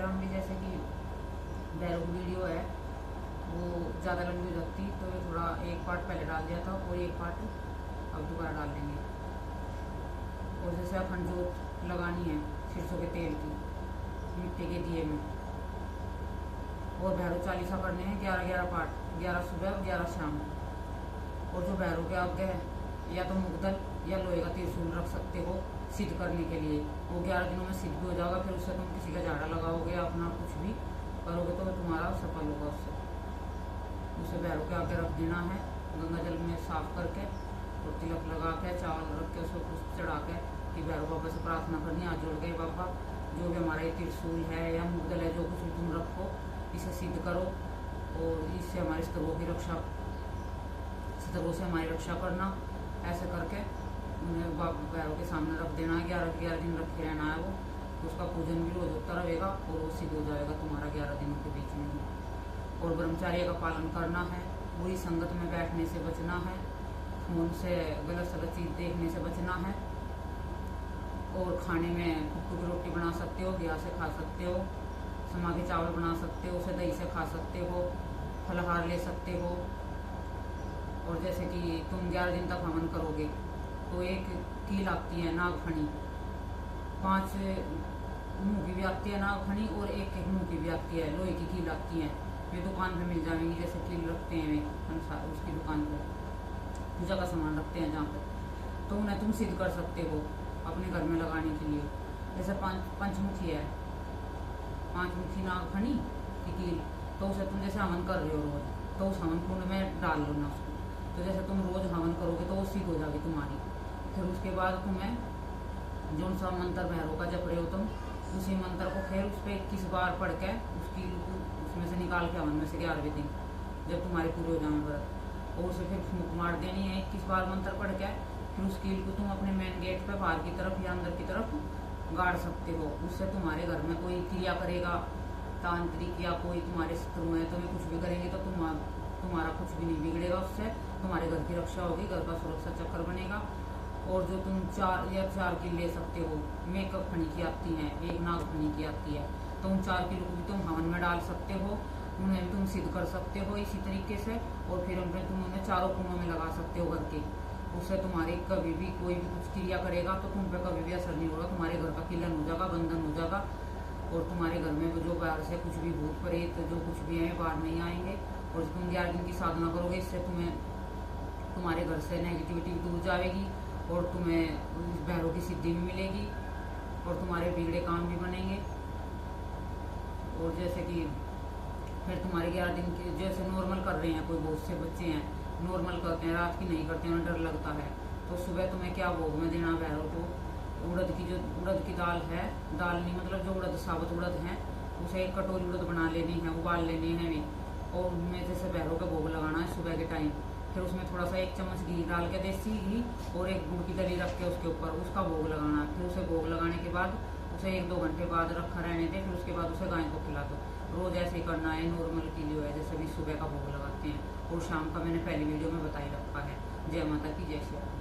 शाम भी जैसे कि भैरव की वीडियो है वो ज़्यादा लंबी हो जाती, तो ये थोड़ा एक पार्ट पहले डाल दिया था और एक पार्ट अब दोबारा डाल देंगे। और जैसे अखंड जोत लगानी है सरसों के तेल की मिट्टी के दिए में, और भैरव चालीसा करने हैं 11-11 पार्ट, 11 सुबह और 11 शाम। और जो भैरव के आगे है या तो मुगदल या लोहे का त्रिशूल रख सकते हो सिद्ध करने के लिए, वो 11 दिनों में सिद्ध भी हो जाएगा। फिर उससे तुम किसी का झाड़ा लगाओगे या अपना कुछ भी करोगे तो तुम्हारा सफल होगा उससे। उसे भैरव के आगे रख देना है गंगा जल में साफ करके, और तिलक लगा के चावल रख के उसको पुष्प चढ़ा के कि भैरव बाबा से प्रार्थना करनी, हाथ जोड़ के बाबा जो भी हमारा ये त्रिशूल है या मुगदल है जो कुछ भी तुम रखो इसे सिद्ध करो, और इससे हमारे स्तरों की रक्षा, स्तरों से हमारी रक्षा करना। ऐसे करके उन्हें भैरव के सामने रख देना है। 11 दिन रखे रहना है वो, तो उसका पूजन भी रोज होता रहेगा और वो सिद्ध हो जाएगा तुम्हारा 11 दिनों के बीच में ही। और ब्रह्मचार्य का पालन करना है, बुरी संगत में बैठने से बचना है, फोन से गलत सलत चीज देखने से बचना है, और खाने में कुट्टू की रोटी बना सकते हो, घिया से खा सकते हो, समा के चावल बना सकते हो, उसे दही से खा सकते हो, फलाहार ले सकते हो। और जैसे कि तुम 11 दिन तक हवन करोगे तो एक कील आती है नागफणी, 5 मुंह की भी आती है नागफणी, और एक मुंह की भी आती है, लोहे की कील आती है। ये दुकान पे मिल जाएंगी, जैसे कील रखते हैं वे उसकी दुकान पे पूजा का सामान रखते हैं जहाँ पे, तो उन्हें तुम सिद्ध कर सकते हो अपने घर में लगाने के लिए। जैसे पंचमुखी है, 5 मुखी नागफणी की कील, तो उसे तुम जैसे हवन कर रहे हो रोज, तो उस हवन कुंड में डाल लो ना उसको। तो जैसे तुम रोज हवन करोगे तो वो सिद्ध हो जाएगी तुम्हारी। फिर उसके बाद तुम्हें जो सा मंत्र भैरव का जप रहे हो तुम, उसी मंत्र को फिर उस पर 21 बार पढ़ के उसकी उसमें से निकाल के हवन में से 11वें दिन जब तुम्हारे पूरे हो जाए व्रत, और उसे फिर फूंक मार देनी है 21 बार मंत्र पढ़ के। फिर उस कील को तुम अपने मेन गेट पे बाहर की तरफ या अंदर की तरफ गाड़ सकते हो। उससे तुम्हारे घर में कोई क्रिया करेगा, तांत्रिक या कोई तुम्हारे शत्रु है, तुम्हें कुछ भी करेंगे तो तुम्हारा कुछ भी नहीं बिगड़ेगा, उससे तुम्हारे घर की रक्षा होगी, घर का सुरक्षा चक्र बनेगा। और जो तुम 4 कील ले सकते हो, मेकअप फणी की आती है, एक नाग फणी की आती है, तो उन 4 कील को भी तुम हवन में डाल सकते हो, उन्हें भी तुम सिद्ध कर सकते हो इसी तरीके से। और फिर तुम उन्हें चारों कोनों में लगा सकते हो घर के, उससे तुम्हारे कभी भी कोई भी कुछ क्रिया करेगा तो तुम पे कभी भी असर नहीं होगा, तुम्हारे घर का किलन हो जाएगा, बंधन हो जाएगा, और तुम्हारे घर में जो बाहर से कुछ भी भूत प्रेत जो कुछ भी है बाहर नहीं आएंगे। और तुम 11 दिन की साधना करोगे, इससे तुम्हें तुम्हारे घर से नेगेटिविटी दूर जाएगी, और तुम्हें भैरव की सिद्धि भी मिलेगी, और तुम्हारे बिगड़े काम भी बनेंगे। और जैसे कि फिर तुम्हारे 11 दिन के जैसे नॉर्मल कर रहे हैं, कोई बहुत से बच्चे हैं नॉर्मल करते हैं, रात की नहीं करते हैं, डर लगता है, तो सुबह तुम्हें क्या भोग में देना भैरव को, उड़द की दाल है, दाल नहीं मतलब जो उड़द साबुत उड़द है, उसे 1 कटोरी उड़द बना लेनी है, उबाल लेनी है, और उनमें जैसे भैरव का भोग लगाना है सुबह के टाइम। फिर उसमें थोड़ा सा 1 चम्मच घी डाल के, देसी घी, और 1 गुड़ की दली रख के उसके ऊपर उसका भोग लगाना है। फिर उसे भोग लगाने के बाद उसे 1-2 घंटे बाद रखा रहने दे, फिर उसके बाद उसे गाय को खिला दो। रोज ऐसे ही करना है, नॉर्मल के लिए है, जैसे भी सुबह का भोग लगाते हैं, और शाम का मैंने पहली वीडियो में बता ही रखा है। जय माता की, जय श्री राम।